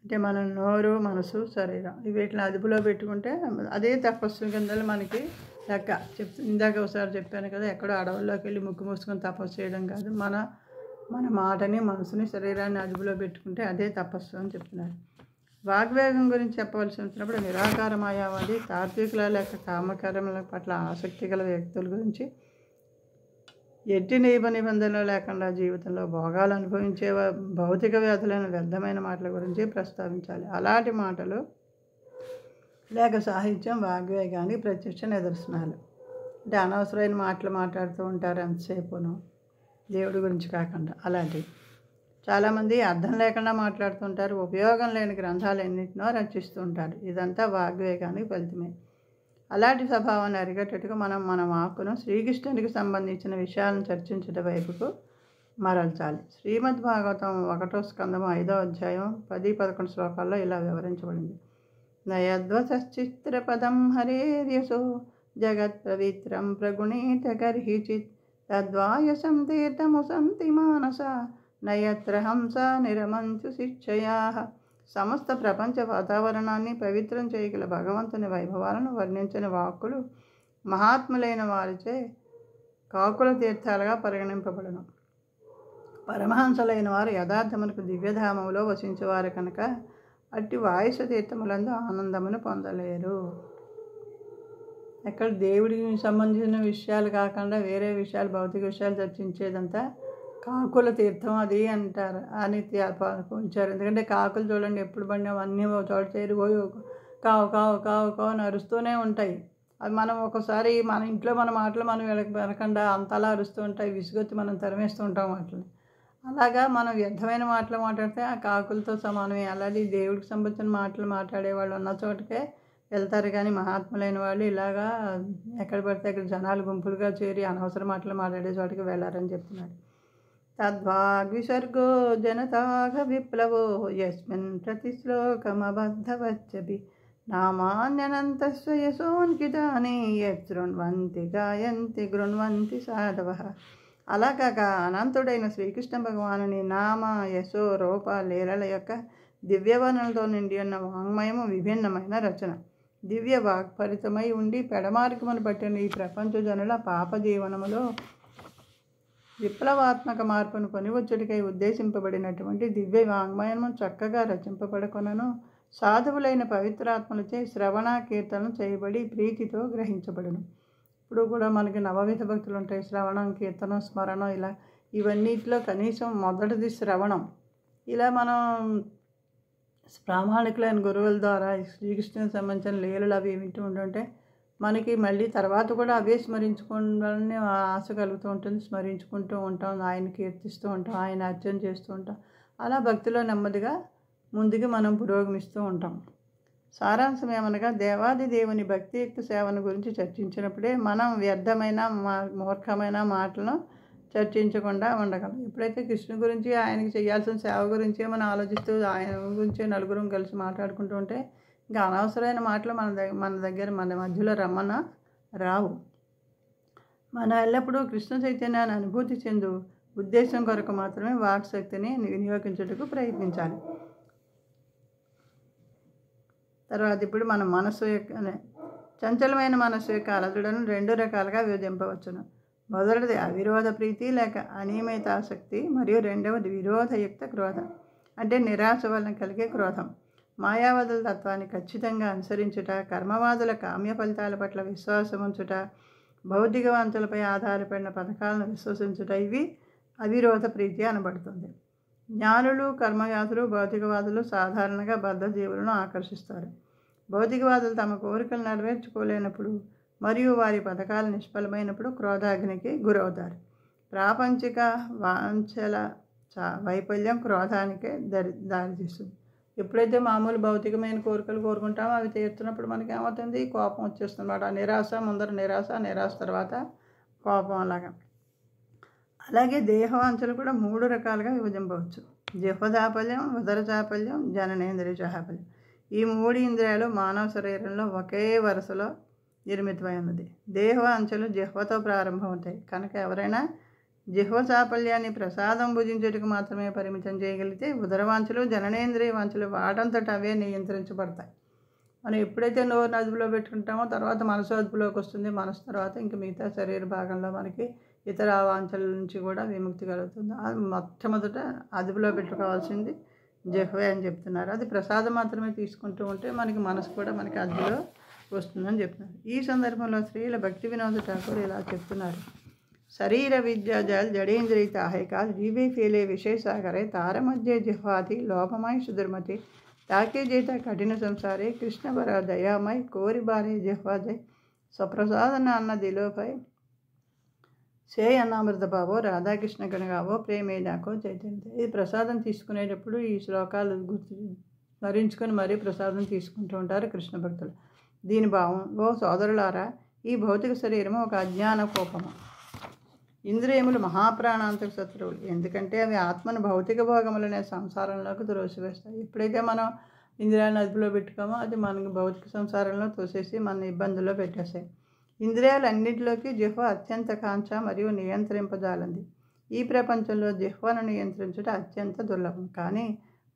అంటే మన నోరు, మనసు, శరీరం వీటిని అదుపులో పెట్టుకుంటే అదే తపస్సు కిందలు మనకి లెక్క. ఇందాక ఒకసారి చెప్పాను కదా, ఎక్కడో అడవుల్లోకి వెళ్ళి ముక్కు మూసుకొని తపస్సు చేయడం కాదు. మన మాటని, మనసుని, శరీరాన్ని అదుపులో పెట్టుకుంటే అదే తపస్సు అని చెప్తున్నారు. వాగ్వేగం గురించి చెప్పవలసి వచ్చినప్పుడు నిరాకార మాయావాది, తాత్వికుల లేక కామకర్మల పట్ల ఆసక్తి గల వ్యక్తుల గురించి, ఎట్టి నిబంధనలు లేకుండా జీవితంలో భోగాలు అనుభవించే భౌతిక వ్యాధులైన వ్యర్థమైన మాటల గురించి ప్రస్తావించాలి. అలాంటి మాటలు లేక సాహిత్యం వాగ్వేగానికి ప్రత్యక్ష నిదర్శనాలు. అంటే అనవసరమైన మాటలు మాట్లాడుతూ ఉంటారు ఎంతసేపును, దేవుడి గురించి కాకుండా. అలాంటివి చాలామంది అర్థం లేకుండా మాట్లాడుతుంటారు. ఉపయోగం లేని గ్రంథాలు ఎన్నింటినో రచిస్తూ ఉంటారు. ఇదంతా వాగ్వేగానికి ఫలితమే. అలాంటి స్వభావాన్ని అరికట్టుటకు మన వాక్కును శ్రీకృష్ణునికి సంబంధించిన విషయాలను చర్చించడం వైపుకు మరల్చాలి. శ్రీమద్ భాగవతం 1వ స్కందం 5వ అధ్యాయం 10-11 శ్లోకాల్లో ఇలా వివరించబడింది. నయద్వశ్చిత్రపదం హరేర్యసో జగత్ పవిత్రం ప్రగుణేత గర్హిచిత్ తద్వాయసం తీర్థముసంతి మానస నయత్ర హంస నిరమంచు శిక్షయా. సమస్త ప్రపంచ వాతావరణాన్ని పవిత్రం చేయగల భగవంతుని వైభవాలను వర్ణించిన వాక్కులు మహాత్ములైన వారిచే కాకుల తీర్థాలుగా పరిగణింపబడును. పరమహంసలైన వారు యథార్థమునకు దివ్యధామములో వసించేవారు కనుక అట్టి వాయుస తీర్థములందు ఆనందమును పొందలేరు. ఎక్కడ దేవుడికి సంబంధించిన విషయాలు కాకుండా వేరే విషయాలు, భౌతిక విషయాలు చర్చించేదంతా కాకుల తీర్థం అది అంటారు అని పోల్చారు. ఎందుకంటే కాకులు చూడండి, ఎప్పుడు పడినా అన్నీ చోట చేరిపోయి కావు కావు కావు కావు అని అరుస్తూనే ఉంటాయి. అది మనం ఒకసారి మన ఇంట్లో మన మాటలు మనం వెనకుండా అంతలా అరుస్తూ ఉంటాయి, విసుగొత్తి మనం తరిమేస్తూ ఉంటాం మాటలు. అలాగా మనం వ్యర్థమైన మాటలు మాట్లాడితే ఆ కాకులతో సమానమే. అలాగే దేవుడికి సంబంధించిన మాటలు మాట్లాడేవాళ్ళు ఉన్న చోటకే వెళ్తారు. కానీ మహాత్ములైన వాళ్ళు ఇలాగా ఎక్కడ పడితే అక్కడ జనాలు గుంపులుగా చేరి అనవసర మాటలు మాట్లాడే చోటికి వెళ్ళారని చెప్తున్నాడు. తద్వాగ్విసర్గో జనతాఘ విప్లవో యస్మిన్ ప్రతిశ్లోకమబద్ధవచ్చపి నామాన్యనంతస్య యశోన్కితాని యశృణ్వంతి గాయంతి గృణ్వంతి సాధవః. అలా కాక అనంతుడైన శ్రీకృష్ణ భగవానుని నామ, యశో, రూప, లీలల యొక్క దివ్యవర్ణలతో నిండి ఉన్న వాంగ్మయము విభిన్నమైన రచన. దివ్య వాగ్ఫలితమై ఉండి పెడమార్గమును పట్టిన ఈ ప్రపంచ జనుల పాప జీవనములో విప్లవాత్మక మార్పును కొనివచ్చుడికై ఉద్దేశింపబడినటువంటి దివ్య వాంగ్మయము చక్కగా రచింపబడకొనను సాధువులైన పవిత్రాత్మలచే శ్రవణ కీర్తనలు చేయబడి ప్రీతితో గ్రహించబడును. ఇప్పుడు కూడా మనకి నవవిధ భక్తులు ఉంటాయి. శ్రవణం, కీర్తనం, స్మరణం, ఇలా ఇవన్నిటిలో కనీసం మొదటిది శ్రవణం. ఇలా మనం ప్రామాణికులైన గురువుల ద్వారా శ్రీకృష్ణునికి సంబంధించిన లీలలు అవి వింటూ ఉంటుంటే మనకి మళ్ళీ తర్వాత కూడా అవే స్మరించుకోవాలని ఆశ కలుగుతూ ఉంటుంది. స్మరించుకుంటూ ఉంటాం, ఆయన కీర్తిస్తూ ఉంటాం, ఆయన అర్చన చేస్తూ ఉంటాం. అలా భక్తిలో నెమ్మదిగా ముందుకు మనం పురోగమిస్తూ ఉంటాం. సారాంశం ఏమనగా దేవాది దేవుని భక్తియుక్త సేవను గురించి చర్చించినప్పుడే మనం వ్యర్థమైన మూర్ఖమైన మాటలను చర్చించకుండా ఉండగలం. ఎప్పుడైతే కృష్ణు గురించి, ఆయనకి చేయాల్సిన సేవ గురించే మనం ఆలోచిస్తూ ఆయన గురించే నలుగురం కలిసి మాట్లాడుకుంటూ ఉంటే ఇంకా అనవసరమైన మాటలు మన దగ్గర మన మధ్యలో రావు. మనం ఎల్లప్పుడూ కృష్ణ చైతన్యాన్ని అనుభూతి చెందు ఉద్దేశం కొరకు మాత్రమే వాక్శక్తిని వినియోగించుటకు ప్రయత్నించాలి. తర్వాత ఇప్పుడు మన మనస్సు యొక్క చంచలమైన మనస్సు యొక్క అలజడులను 2 రకాలుగా విభజింపవచ్చును. మొదటిది అవిరోధ ప్రీతి లేక అనియమితాసక్తి, మరియు రెండవది విరోధయుక్త క్రోధం, అంటే నిరాశ వలన కలిగే క్రోధం. మాయావాదుల తత్వాన్ని ఖచ్చితంగా అనుసరించుట, కర్మవాదుల కామ్య ఫలితాల పట్ల విశ్వాసం ఉంచుట, భౌతికవంతులపై ఆధారపడిన పథకాలను విశ్వసించుట, ఇవి అవిరోధ ప్రీతి అనబడుతుంది. జ్ఞానులు, కర్మవ్యాధులు, భౌతికవాదులు సాధారణంగా బద్ధజీవులను ఆకర్షిస్తారు. భౌతికవాదులు తమ కోరికలు నెరవేర్చుకోలేనప్పుడు మరియు వారి పథకాలు నిష్ఫలమైనప్పుడు క్రోధాగ్నికి గురవుతారు. ప్రాపంచిక వాంఛల వైఫల్యం క్రోధానికే దారితీస్తుంది. ఎప్పుడైతే మామూలు భౌతికమైన కోరికలు కోరుకుంటామో అవి తీరుతున్నప్పుడు మనకి ఏమవుతుంది? కోపం వచ్చేస్తుందన్నమాట. నిరాశ ముందర నిరాశ తర్వాత కోపం అలాగే దేహవాంఛలు కూడా 3 రకాలుగా విభజింపవచ్చు. జిహ్వచాపల్యం, ఉదర చాపల్యం, జననేంద్రియ చాపల్యం. ఈ 3 ఇంద్రియాలు మానవ శరీరంలో ఒకే వరుసలో నిర్మితమై ఉన్నది. దేహవాంఛలు జిహ్వతో ప్రారంభమవుతాయి కనుక ఎవరైనా జిహ్వ చాపల్యాన్ని ప్రసాదం భుజించుటకు మాత్రమే పరిమితం చేయగలిగితే ఉదరవాంఛలు, జననేంద్రియ వాంఛలు వాటంతట అవే నియంత్రించబడతాయి. మనం ఎప్పుడైతే నోరు అదుపులో పెట్టుకుంటామో తర్వాత మనసు అదుపులోకి వస్తుంది. మనసు తర్వాత ఇంక మిగతా శరీర భాగంలో మనకి ఇతర వాంఛల నుంచి కూడా విముక్తి కలుగుతుంది. అది మొట్టమొదట అదుపులో పెట్టుకోవాల్సింది జిహ్వే అని చెప్తున్నారు. అది ప్రసాదం మాత్రమే తీసుకుంటూ ఉంటే మనకి మనసు కూడా మనకి అదుపులో వస్తుందని చెప్తున్నారు. ఈ సందర్భంలో శ్రీల భక్తి వినోద ఠాకూర్ ఇలా చెప్తున్నారు. शरीर विद्या जल जड़ेन्द्रिय ताहे काल जीवे फैले विषय सागरे तार मध्य जिह्वाति लोभमय सुदुर्मति ताके जेता कठिन संसारे कृष्ण बर दयामय कोरि बारे जिह्वा जय स्वप्रसादन अन्न दिलोपय से అన్నామృత భావో రాధాకృష్ణ గణగావో ప్రేమే నాకో చైతన్య. ఇది ప్రసాదం తీసుకునేటప్పుడు ఈ శ్లోకాలు స్మరించుకొని మరీ ప్రసాదం తీసుకుంటూ ఉంటారు కృష్ణ భక్తులు. దీని భావం, ఓ సోదరులారా, ఈ భౌతిక శరీరము ఒక అజ్ఞాన కోపము. ఇంద్రియములు మహాప్రాణాంతక శత్రువులు. ఎందుకంటే అవి ఆత్మను భౌతిక భోగములనే సంసారంలోకి త్రోసివేస్తాయి. ఎప్పుడైతే మనం ఇంద్రియాలను అదుపులో పెట్టుకోమో అది మనకు భౌతిక సంసారంలో తోసేసి మన ఇబ్బందుల్లో పెట్టేస్తాయి. ఇంద్రియాలన్నింటిలోకి జిహ్వ అత్యంత కాంక్ష మరియు నియంత్రింపజాలంది. ఈ ప్రపంచంలో జిహ్వను నియంత్రించుట అత్యంత దుర్లభం. కానీ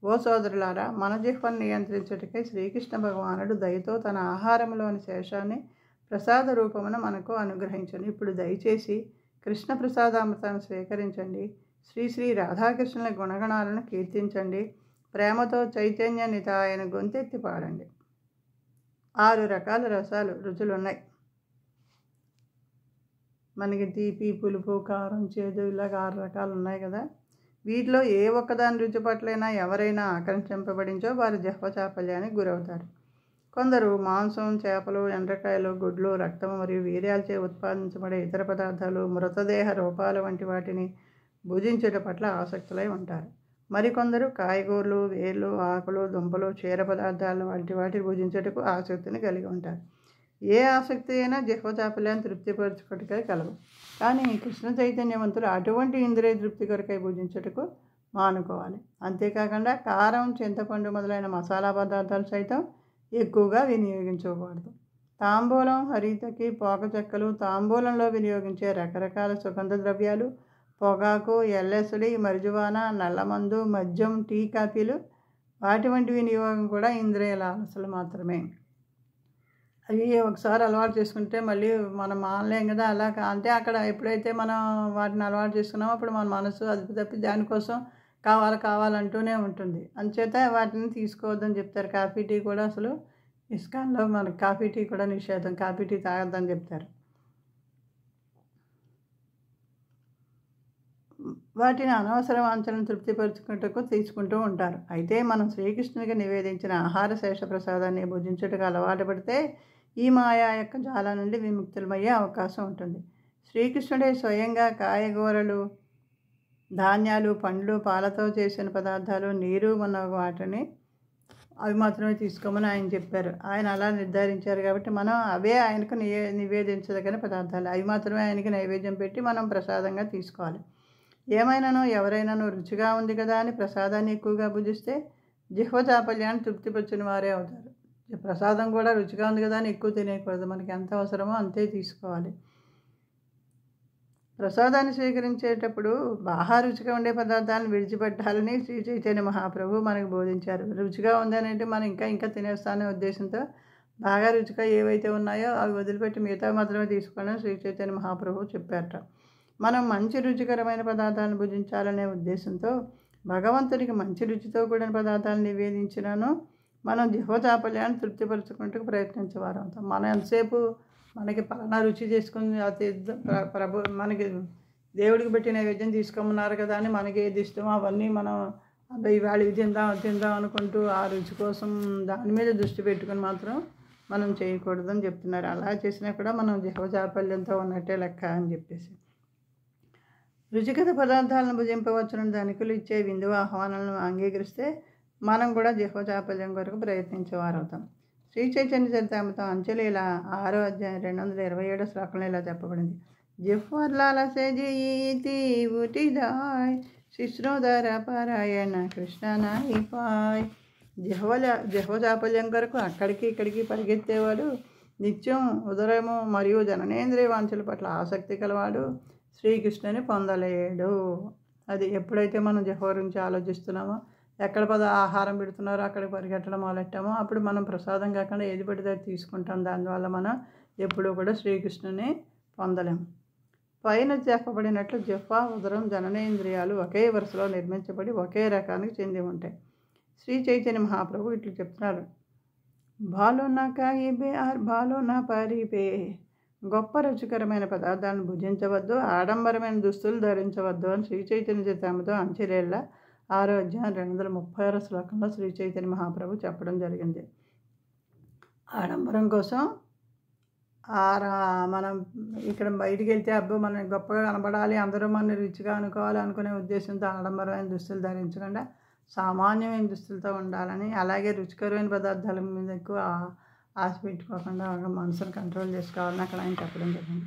ఓ సోదరులారా, మన జిహ్వను నియంత్రించుటకై శ్రీకృష్ణ భగవానుడు దయతో తన ఆహారంలోని శేషాన్ని ప్రసాద రూపమున మనకు అనుగ్రహించను. ఇప్పుడు దయచేసి కృష్ణ ప్రసాదామృతాన్ని స్వీకరించండి. శ్రీ శ్రీ రాధాకృష్ణుల గుణగణాలను కీర్తించండి. ప్రేమతో చైతన్య నితాయన గొంతెత్తి పాడండి. 6 రకాల రుచులు ఉన్నాయి మనకి. తీపి, పులుపు, కారం, చేదు, ఇలాగ 6 రకాలు ఉన్నాయి కదా. వీటిలో ఏ ఒక్కదాని రుచి పట్లైనా ఎవరైనా ఆకర్షింపబడించో వారు జిహ్వ చాపల్యానికి గురవుతారు. కొందరు మాంసం, చేపలు, ఎండ్రకాయలు, గుడ్లు, రక్తము మరియు వీర్యాలచే ఉత్పాదించబడే ఇతర పదార్థాలు, మృతదేహ రూపాలు వంటి వాటిని భుజించుట పట్ల ఆసక్తులై ఉంటారు. మరికొందరు కాయగూరలు, వేర్లు, ఆకులు, దుంపలు, క్షీర పదార్థాలు వంటి వాటిని భుజించుటకు ఆసక్తిని కలిగి ఉంటారు. ఏ ఆసక్తి అయినా జిహ్వ చాపల్యాన్ని తృప్తిపరచుకోవటకై కలవు. కానీ కృష్ణ చైతన్యవంతులు అటువంటి ఇంద్రియ తృప్తి కొరకై భుజించుటకు మానుకోవాలి. అంతేకాకుండా కారం, చింతపండు మొదలైన మసాలా పదార్థాలు సైతం ఎక్కువగా వినియోగించకూడదు. తాంబూలం, హరితకి, పోక చెక్కలు, తాంబూలంలో వినియోగించే రకరకాల సుగంధ ద్రవ్యాలు, పొగాకు, ఎల్ఎస్డి, మరిజువానా, నల్లమందు, మద్యం, టీ, కాఫీలు వాటి వంటి వినియోగం కూడా ఇంద్రియ లాలసలు మాత్రమే. అవి ఒకసారి అలవాటు చేసుకుంటే మళ్ళీ మనం మానలేం కదా. అలా అంటే అక్కడ ఎప్పుడైతే మనం వాటిని అలవాటు చేసుకున్నామో అప్పుడు మన మనసు అదుపు తప్పి దానికోసం కావాలంటూనే ఉంటుంది. అందుచేత వాటిని తీసుకోవద్దని చెప్తారు. కాఫీ, టీ కూడా అసలు ఇస్కాన్లో మనకి కాఫీ, టీ కూడా నిషేధం. కాఫీ, టీ తాగొద్దని చెప్తారు. వాటిని అనవసర వాంఛలను తృప్తిపరచుకుంటూ తీసుకుంటూ ఉంటారు. అయితే మనం శ్రీకృష్ణునికి నివేదించిన ఆహార శేష ప్రసాదాన్ని భుజించుటకు అలవాటు పడితే ఈ మాయా యొక్క జాల నుండి విముక్తులమయ్యే అవకాశం ఉంటుంది. శ్రీకృష్ణుడే స్వయంగా కాయగూరలు, ధాన్యాలు, పండ్లు, పాలతో చేసిన పదార్థాలు, నీరు ఉన్న వాటిని అవి మాత్రమే తీసుకోమని ఆయన చెప్పారు. ఆయన అలా నిర్ధారించారు కాబట్టి మనం అవే ఆయనకు నివేదించదగిన పదార్థాలు. అవి మాత్రమే ఆయనకి నైవేద్యం పెట్టి మనం ప్రసాదంగా తీసుకోవాలి. ఏమైనానో ఎవరైనానో రుచిగా ఉంది కదా అని ప్రసాదాన్ని ఎక్కువగా భుజిస్తే జిహ్వ చాపల్యాన్ని తృప్తిపరిచిన వారే అవుతారు. ప్రసాదం కూడా రుచిగా ఉంది కదా అని ఎక్కువ తినేయకూడదు. మనకి ఎంత అవసరమో అంతే తీసుకోవాలి. ప్రసాదాన్ని స్వీకరించేటప్పుడు బాగా రుచిగా ఉండే పదార్థాలను విడిచిపెట్టాలని శ్రీ చైతన్య మహాప్రభు మనకు బోధించారు. రుచిగా ఉందని అంటే మనం ఇంకా తినేస్తానే ఉద్దేశంతో బాగా రుచిగా ఏవైతే ఉన్నాయో అవి వదిలిపెట్టి మిగతా మాత్రమే తీసుకోవాలని శ్రీ చైతన్య మహాప్రభు చెప్పారట. మనం మంచి రుచికరమైన పదార్థాలను భుజించాలనే ఉద్దేశంతో భగవంతుడికి మంచి రుచితో కూడిన పదార్థాలను నివేదించినాను మనం జిహ్వ చాపల్యాన్ని తృప్తిపరచుకుంటూ ప్రయత్నించేవారు అవుతాం. మనం ఎంతసేపు మనకి పలానా రుచి చేసుకుని ప్రభు మనకి దేవుడికి పెట్టి నైవేద్యం తీసుకోమన్నారు కదా అని మనకి ఏది ఇష్టమో అవన్నీ మనం ఇవాళ ఇవి తిందాం అనుకుంటూ ఆ రుచి కోసం దాని మీద దృష్టి పెట్టుకుని మాత్రం మనం చేయకూడదని చెప్తున్నారు. అలా చేసినా కూడా మనం జిహ్వచాపల్యంతో ఉన్నట్టే లెక్క అని చెప్పేసి. రుచికర పదార్థాలను భుజింపవచ్చునని ధనికులు ఇచ్చే విందు ఆహ్వానాలను అంగీకరిస్తే మనం కూడా జిహ్వచాపల్యం కొరకు ప్రయత్నించేవారవుతాం. శ్రీ చైతన్య చరితామృతం అంచెలీల 6వ అధ్యాయం 227 శ్లోకంలో ఇలా చెప్పబడింది. జిహ్వర్లాలసేజీతి ఉటిదాయ్ శిశ్రోధర పారాయణ కృష్ణనాయిపాయ్. జిహ్వచాపల్యం కొరకు అక్కడికి ఇక్కడికి పరిగెత్తేవాడు, నిత్యం ఉదరము మరియు జననేంద్రియ వాంఛల పట్ల ఆసక్తి కలవాడు శ్రీకృష్ణుని పొందలేడు. అది ఎప్పుడైతే మనం జిహ్వ గురించి ఆలోచిస్తున్నామో, ఎక్కడ ఆహారం పెడుతున్నారో అక్కడికి పరిగెట్టడం మొదలెట్టామో అప్పుడు మనం ప్రసాదం కాకుండా ఏది పడితే అది తీసుకుంటాం. దానివల్ల మనం ఎప్పుడూ కూడా శ్రీకృష్ణుని పొందలేము. పైన చెప్పబడినట్లు జిహ్వ, ఉదరం, జననేంద్రియాలు ఒకే వరుసలో నిర్మించబడి ఒకే రకానికి చెంది ఉంటాయి. శ్రీ చైతన్య మహాప్రభు ఇట్లు చెప్తున్నారు. బాలోనా కాయిబే ఆర్ బాలోనా పారిపే. గొప్ప రుచికరమైన పదార్థాలను భుజించవద్దు, ఆడంబరమైన దుస్తులు ధరించవద్దు అని శ్రీ చైతన్య చరితామృతం అంచెలేళ్ళ 6వ అధ్యాయం 236 శ్లోకంలో శ్రీ చైతన్య మహాప్రభు చెప్పడం జరిగింది. ఆడంబరం కోసం మనం ఇక్కడ బయటికి వెళ్తే మనం గొప్పగా కనబడాలి, అందరూ మన రుచిగా అనుకోవాలి అనుకునే ఉద్దేశంతో ఆడంబరమైన దుస్తులు ధరించకుండా సామాన్యమైన దుస్తులతో ఉండాలని, అలాగే రుచికరమైన పదార్థాల మీద ఎక్కువ ఆశ పెట్టుకోకుండా మనసును కంట్రోల్ చేసుకోవాలని అక్కడ ఆయన చెప్పడం జరిగింది.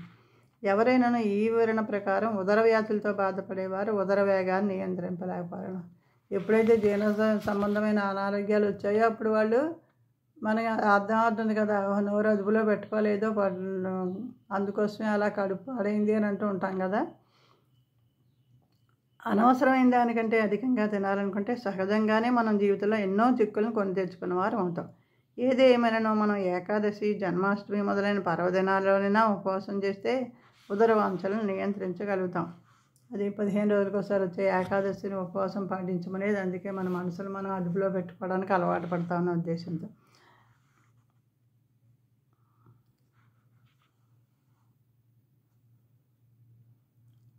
ఎవరైనా ఈ వివరణ ప్రకారం ఉదర వ్యాధులతో బాధపడేవారు ఉదర వేగాన్ని నియంత్రింపలేకపోవడం. ఎప్పుడైతే జీర్ణ సంబంధమైన అనారోగ్యాలు వచ్చాయో అప్పుడు వాళ్ళు మనకి అర్థమవుతుంది కదా, నోరు అదుపులో పెట్టుకోలేదో అందుకోసమే అలా కడుపు పాడైంది అని అంటూ ఉంటాం కదా. అనవసరమైన దానికంటే అధికంగా తినాలనుకుంటే సహజంగానే మనం జీవితంలో ఎన్నో చిక్కులను కొని తెచ్చుకున్న వారు అవుతాం. ఏది ఏమైనా మనం ఏకాదశి, జన్మాష్టమి మొదలైన పర్వదినాల్లోనైనా ఉపవాసం చేస్తే ఉదర వాంఛలను నియంత్రించగలుగుతాం. అది 15 రోజులకు ఒకసారి వచ్చే ఏకాదశిని ఉపవాసం పాటించమనేది. అందుకే మన మనసును మనం అదుపులో పెట్టుకోవడానికి అలవాటు పడతామన్న ఉద్దేశంతో.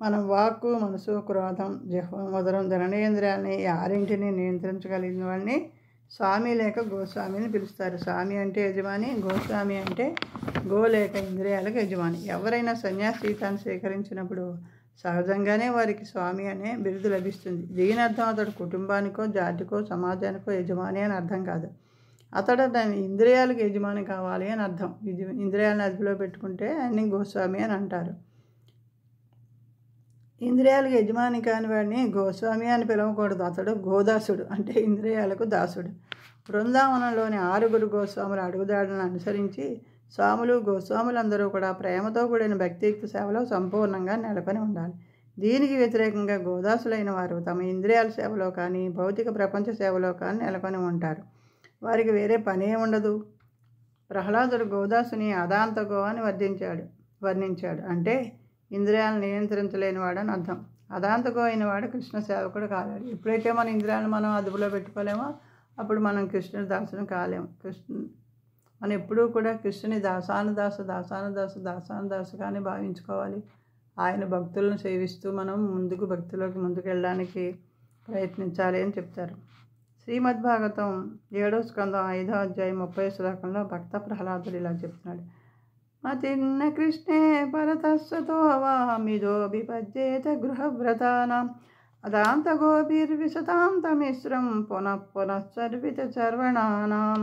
మనం వాక్కు, మనసు, క్రోధం, జిహ్వ, ఉదరం, జననేంద్రియాలని ఈ 6ంటిని నియంత్రించగలిగిన వాడిని స్వామి లేక గోస్వామిని పిలుస్తారు. స్వామి అంటే యజమాని, గోస్వామి అంటే గో లేక ఇంద్రియాలకు యజమాని. ఎవరైనా సన్యాసి జీవితాన్ని స్వీకరించినప్పుడు సహజంగానే వారికి స్వామి అనే బిరుదు లభిస్తుంది. దీని అర్థం అతడు కుటుంబానికో, జాతికో, సమాజానికో యజమాని అని అర్థం కాదు. అతడు దాని ఇంద్రియాలకు యజమాని కావాలి అని అర్థం. ఇంద్రియాలను అదుపులో పెట్టుకుంటే ఆయన్ని గోస్వామి అని అంటారు. ఇంద్రియాలకు యజమాని కాని వాడిని గోస్వామి అని పిలవకూడదు. అతడు గోదాసుడు, అంటే ఇంద్రియాలకు దాసుడు. బృందావనంలోని 6 గోస్వాముల అడుగుదాడులను అనుసరించి స్వాములు, గోస్వాములందరూ కూడా ప్రేమతో కూడిన భక్తియుక్త సేవలో సంపూర్ణంగా నెలకొని ఉండాలి. దీనికి వ్యతిరేకంగా గోదాసులైన వారు తమ ఇంద్రియాల సేవలో కానీ, భౌతిక ప్రపంచ సేవలో కానీ నెలకొని ఉంటారు. వారికి వేరే పనే ఉండదు. ప్రహ్లాదుడు గోదాసుని అదాంతగో అని వర్ణించాడు. అంటే ఇంద్రియాలను నియంత్రించలేనివాడని అర్థం. అదాంతగో అయినవాడు కృష్ణ సేవకుడు కాలేడు. ఎప్పుడైతే మన ఇంద్రియాలను మనం అదుపులో పెట్టుకోలేమో అప్పుడు మనం కృష్ణుని దాసుని కాలేము. మనం ఎప్పుడూ కూడా కృష్ణుని దాసానుదాసుగానే భావించుకోవాలి. ఆయన భక్తులను సేవిస్తూ మనం భక్తిలోకి ముందుకు వెళ్ళడానికి ప్రయత్నించాలి అని చెప్తారు. శ్రీమద్భాగవతం 7వ స్కందం 5వ అధ్యాయం 30వ శ్లోకంలో భక్త ప్రహ్లాదుడు ఇలా చెప్తున్నాడు. మతిన్న కృష్ణే పరతస్వతో వామిదో విపద్యేత గృహవ్రతానాం అదాంతగోభిర్విశతాంతమిశ్రం పునఃపునఃసర్విత చర్వణానాం.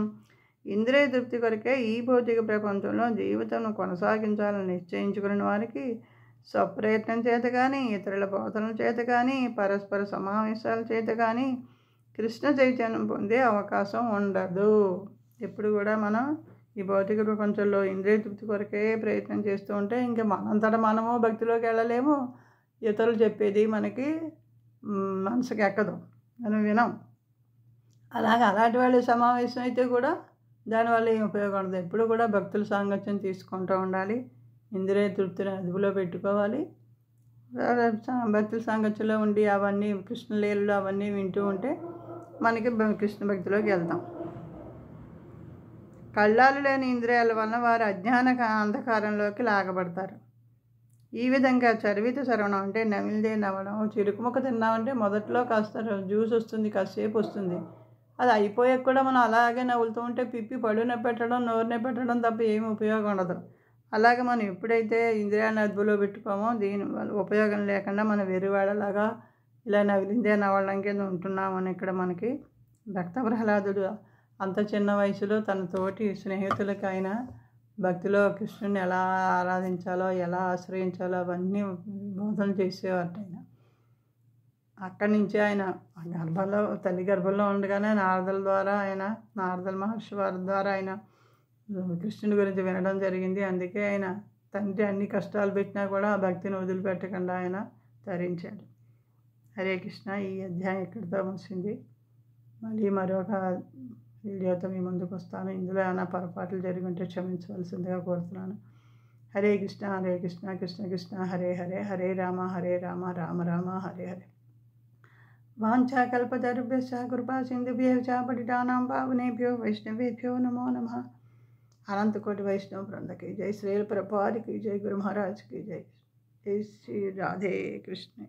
ఇంద్రియ తృప్తి కొరకే ఈ భౌతిక ప్రపంచంలో జీవితం కొనసాగించాలని నిశ్చయించుకున్న వారికి స్వప్రయత్నం చేత కానీ, ఇతరుల బోధనల చేత కానీ, పరస్పర సమావేశాల చేత కానీ కృష్ణ చైతన్యం పొందే అవకాశం ఉండదు. ఎప్పుడు కూడా మనం ఈ భౌతిక ప్రపంచంలో ఇంద్రియ తృప్తి కొరకే ప్రయత్నం చేస్తూ ఉంటే ఇంకా మనంతటా మనము భక్తిలోకి వెళ్ళలేము. ఇతరులు చెప్పేది మనకి మనసుకి ఎక్కదు, మనం వినం. అలాంటి వాళ్ళు సమావేశం అయితే కూడా దానివల్ల ఏం ఉపయోగం ఉండదు. ఎప్పుడు కూడా భక్తుల సాంగత్యం తీసుకుంటూ ఉండాలి. ఇంద్రియ తృప్తిని అదుపులో పెట్టుకోవాలి. భక్తుల సాంగత్యంలో ఉండి అవన్నీ కృష్ణలీలలు అవన్నీ వింటూ ఉంటే మనకి కృష్ణ భక్తిలోకి వెళ్తాం. కళ్ళాలు లేని ఇంద్రియాల వలన వారు అజ్ఞాన అంధకారంలోకి లాగబడతారు. ఈ విధంగా చర్విత సర్వణం అంటే నమిలిదే నవ్వడం. చిరుకుముక్క తిన్నామంటే మొదట్లో కాస్త జ్యూస్ వస్తుంది, కాసేపు వస్తుంది. అది అయిపోయాక కూడా మనం అలాగే నవ్వులుతూ ఉంటే పిప్పి పళ్ళునే పెట్టడం, నోరునే పెట్టడం తప్ప ఏమి ఉపయోగం ఉండదు. అలాగే మనం ఎప్పుడైతే ఇంద్రియాన్ని అదుపులో పెట్టుకోమో దీని వల్ల ఉపయోగం లేకుండా మనం వెర్రివాడలాగా ఇలా నవిలిందే నవలడం కింద ఉంటున్నామని ఇక్కడ మనకి భక్త ప్రహ్లాదుడు అంత చిన్న వయసులో తన తోటి స్నేహితులకి ఆయన భక్తిలో కృష్ణుని ఎలా ఆరాధించాలో, ఎలా ఆశ్రయించాలో అవన్నీ బోధనలు చేసేవారట ఆయన. అక్కడి నుంచి ఆయన తల్లి గర్భంలో ఉండగానే నారదుల మహర్షి వారి ద్వారా ఆయన కృష్ణుని గురించి వినడం జరిగింది. అందుకే ఆయన తండ్రి అన్ని కష్టాలు పెట్టినా కూడా ఆ భక్తిని వదిలిపెట్టకుండా ఆయన తరించాడు. హరే కృష్ణ. ఈ అధ్యాయం ఇక్కడితో ముగిసింది. మళ్ళీ మరొక వీడియోతో మీ ముందుకు వస్తాను. ఇందులో ఏమైనా పొరపాట్లు జరిగి ఉంటే క్షమించవలసిందిగా కోరుతున్నాను. హరే కృష్ణ హరే కృష్ణ కృష్ణ కృష్ణ హరే హరే, హరే రామ రామ రామ హరే హరే. వాంఛాకల్పతరుభ్యశ్చ కృపా సింధుభ్యో చ పతితానాం పావనేభ్యో వైష్ణవేభ్యో నమో నమః. अनंत कोटि वैष्णव वृंद की जय, श्रील प्रभुपाद की जय, गुरु महाराज की जय, जय श्री राधे कृष्ण।